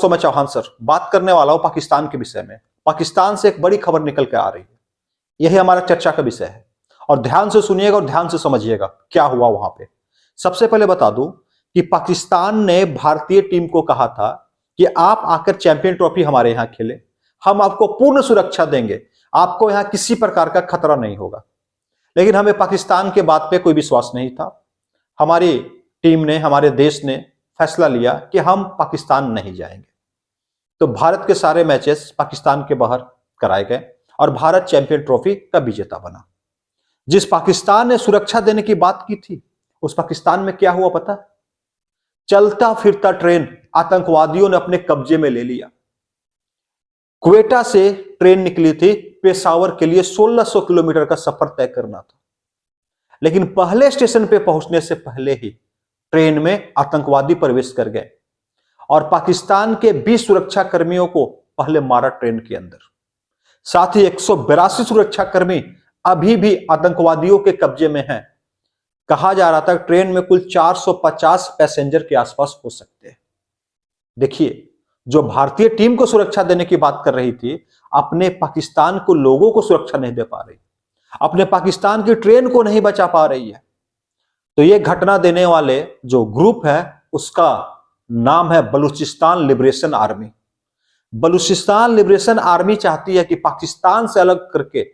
दोस्तों, मैं चौहान सर बात करने वाला हूं पाकिस्तान के विषय में। पाकिस्तान से एक बड़ी खबर निकल के आ रही है, यही हमारा चर्चा का विषय है और ध्यान से सुनिएगा और ध्यान से समझिएगा क्या हुआ वहां पे। सबसे पहले बता दूं कि पाकिस्तान ने भारतीय टीम को कहा था कि आप आकर चैंपियन ट्रॉफी हमारे यहां खेले, हम आपको पूर्ण सुरक्षा देंगे, आपको यहां किसी प्रकार का खतरा नहीं होगा। लेकिन हमें पाकिस्तान के बात पे कोई विश्वास नहीं था। हमारी टीम ने, हमारे देश ने फैसला लिया कि हम पाकिस्तान नहीं जाएंगे। तो भारत के सारे मैचेस पाकिस्तान के बाहर कराए गए और भारत चैंपियन ट्रॉफी का विजेता बना। जिस पाकिस्तान ने सुरक्षा देने की बात की थी, उस पाकिस्तान में क्या हुआ पता? चलता फिरता ट्रेन आतंकवादियों ने अपने कब्जे में ले लिया। क्वेटा से ट्रेन निकली थी, पेशावर के लिए 1600 किलोमीटर का सफर तय करना था। लेकिन पहले स्टेशन पे पहुंचने से पहले ही ट्रेन में आतंकवादी प्रवेश कर गए और पाकिस्तान के 20 सुरक्षा कर्मियों को पहले मारा ट्रेन के अंदर। साथ ही 182 सुरक्षा कर्मी अभी भी आतंकवादियों के कब्जे में हैं। कहा जा रहा था ट्रेन में कुल 450 पैसेंजर के आसपास हो सकते हैं। देखिए, जो भारतीय टीम को सुरक्षा देने की बात कर रही थी, अपने पाकिस्तान को लोगों को सुरक्षा नहीं दे पा रही, अपने पाकिस्तान की ट्रेन को नहीं बचा पा रही है। तो ये घटना देने वाले जो ग्रुप है, उसका नाम है Balochistan liberation army. Balochistan liberation army चाहती है कि पाकिस्तान से अलग करके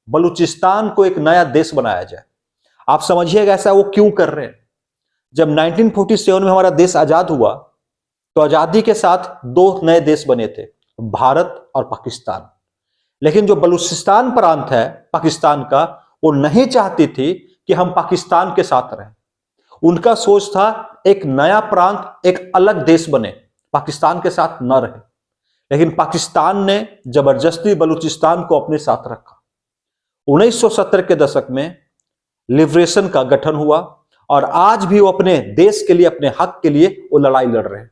बलूचिस्तान को एक नया देश बनाया जाए। आप समझिएगा ऐसा वो क्यों कर रहे हैं। जब 1947 में हमारा देश आजाद हुआ, तो आजादी के साथ दो नए देश बने थे, भारत और पाकिस्तान। लेकिन जो बलूचिस्तान प्रांत है पाकिस्तान का, वो नहीं चाहती थी कि हम पाकिस्तान के साथ रहें। उनका सोच था एक नया प्रांत, एक अलग देश बने, पाकिस्तान के साथ न रहे। लेकिन पाकिस्तान ने जबरदस्ती बलूचिस्तान को अपने साथ रखा। 1970 के दशक में लिबरेशन का गठन हुआ और आज भी वो अपने देश के लिए, अपने हक के लिए वो लड़ाई लड़ रहे हैं,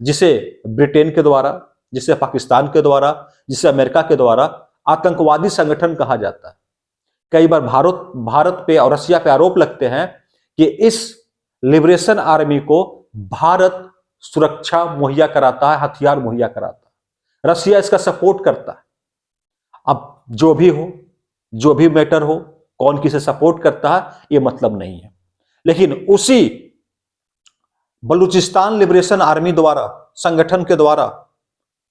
जिसे ब्रिटेन के द्वारा, जिसे पाकिस्तान के द्वारा, जिसे अमेरिका के द्वारा आतंकवादी संगठन कहा जाता है। कई बार भारत पे और रसिया पे आरोप लगते हैं कि इस लिबरेशन आर्मी को भारत सुरक्षा मुहैया कराता है, हथियार मुहैया कराता है, रसिया इसका सपोर्ट करता है। अब जो भी हो, जो भी मैटर हो, कौन किसे सपोर्ट करता है ये मतलब नहीं है। लेकिन उसी बलूचिस्तान लिबरेशन आर्मी द्वारा, संगठन के द्वारा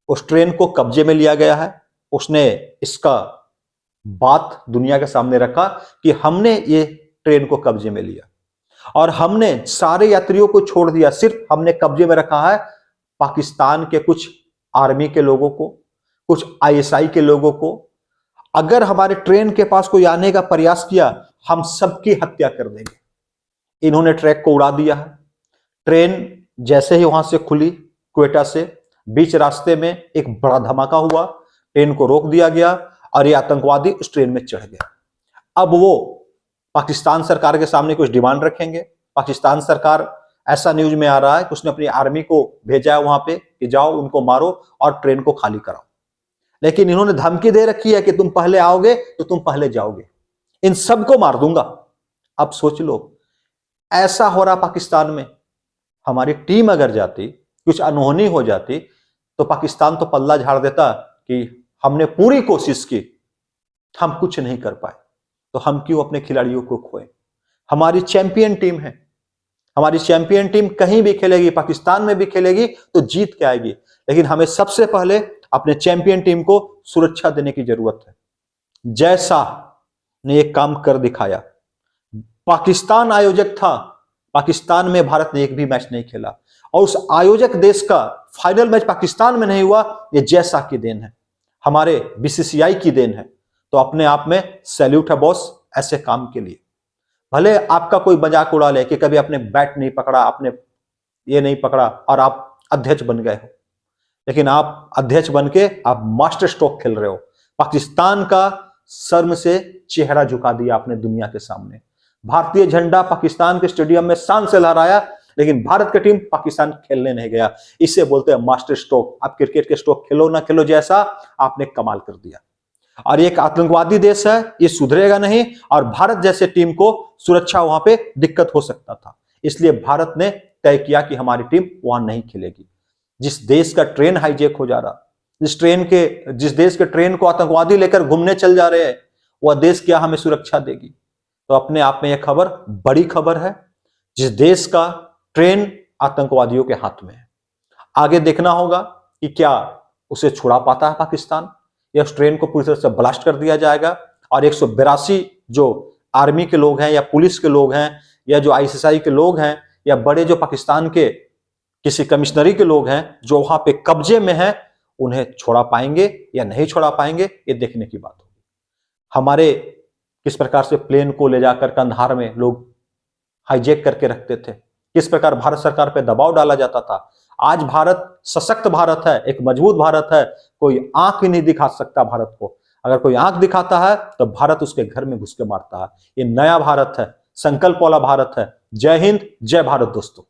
उस ट्रेन को कब्जे में लिया गया है। उसने इसका बात दुनिया के सामने रखा कि हमने ये ट्रेन को कब्जे में लिया और हमने सारे यात्रियों को छोड़ दिया, सिर्फ हमने कब्जे में रखा है पाकिस्तान के कुछ आर्मी के लोगों को, कुछ आईएसआई के लोगों को। अगर हमारे ट्रेन के पास कोई आने का प्रयास किया, हम सबकी हत्या कर देंगे। इन्होंने ट्रैक को उड़ा दिया है। ट्रेन जैसे ही वहां से खुली क्वेटा से, बीच रास्ते में एक बड़ा धमाका हुआ, ट्रेन को रोक दिया गया और ये आतंकवादी उस ट्रेन में चढ़ गया। अब वो पाकिस्तान सरकार के सामने कुछ डिमांड रखेंगे। पाकिस्तान सरकार, ऐसा न्यूज में आ रहा है कि उसने अपनी आर्मी को भेजा है वहां पे कि जाओ उनको मारो और ट्रेन को खाली कराओ। लेकिन इन्होंने धमकी दे रखी है कि तुम पहले आओगे तो तुम पहले जाओगे, इन सबको मार दूंगा। अब सोच लो, ऐसा हो रहा पाकिस्तान में। हमारी टीम अगर जाती, कुछ अनहोनी हो जाती, तो पाकिस्तान तो पल्ला झाड़ देता कि हमने पूरी कोशिश की, हम कुछ नहीं कर पाए, तो हम क्यों अपने खिलाड़ियों को खोए। हमारी चैंपियन टीम है, हमारी चैंपियन टीम कहीं भी खेलेगी, पाकिस्तान में भी खेलेगी तो जीत के आएगी। लेकिन हमें सबसे पहले अपने चैंपियन टीम को सुरक्षा देने की जरूरत है। जय शाह ने एक काम कर दिखाया। पाकिस्तान आयोजक था, पाकिस्तान में भारत ने एक भी मैच नहीं खेला और उस आयोजक देश का फाइनल मैच पाकिस्तान में नहीं हुआ, ये जय शाह की देन है, हमारे बीसीसीआई की देन है। तो अपने आप में सैल्यूट है बॉस, ऐसे काम के लिए। भले आपका कोई मजाक उड़ा ले कि कभी आपने बैट नहीं पकड़ा, आपने ये नहीं पकड़ा और आप अध्यक्ष बन गए हो, लेकिन आप अध्यक्ष बन के आप मास्टर स्ट्रोक खेल रहे हो। पाकिस्तान का शर्म से चेहरा झुका दिया आपने दुनिया के सामने। भारतीय झंडा पाकिस्तान के स्टेडियम में शान से लहराया, लेकिन भारत की टीम पाकिस्तान खेलने नहीं गया। इसे बोलते हैं मास्टर स्ट्रोक। आप क्रिकेट के स्ट्रोक खेलो ना खेलो, जैसा आपने कमाल कर दिया। और एक आतंकवादी देश है, ये सुधरेगा नहीं और भारत जैसे टीम को सुरक्षा वहां पे दिक्कत हो सकता था। इसलिए भारत ने तय किया कि हमारी टीम वहां नहीं खेलेगी। जिस देश का ट्रेन हाईजैक हो जा रहा, जिस देश के ट्रेन को आतंकवादी लेकर घूमने चल जा रहे हैं, वह देश क्या हमें सुरक्षा देगी? तो अपने आप में यह खबर बड़ी खबर है। जिस देश का ट्रेन आतंकवादियों के हाथ में है, आगे देखना होगा कि क्या उसे छुड़ा पाता है पाकिस्तान, या उस ट्रेन को पूरी तरह से ब्लास्ट कर दिया जाएगा और 182 जो आर्मी के लोग हैं या पुलिस के लोग हैं या जो आईएसआई के लोग हैं या बड़े जो पाकिस्तान के किसी कमिश्नरी के लोग हैं जो वहां पे कब्जे में हैं, उन्हें छोड़ा पाएंगे या नहीं छोड़ा पाएंगे, ये देखने की बात होगी। हमारे किस प्रकार से प्लेन को ले जाकर कंधार में लोग हाईजैक करके रखते थे, किस प्रकार भारत सरकार पे दबाव डाला जाता था। आज भारत सशक्त भारत है, एक मजबूत भारत है, कोई आंख भी नहीं दिखा सकता भारत को। अगर कोई आंख दिखाता है तो भारत उसके घर में घुस के मारता है। ये नया भारत है, संकल्प वाला भारत है। जय हिंद, जय भारत दोस्तों।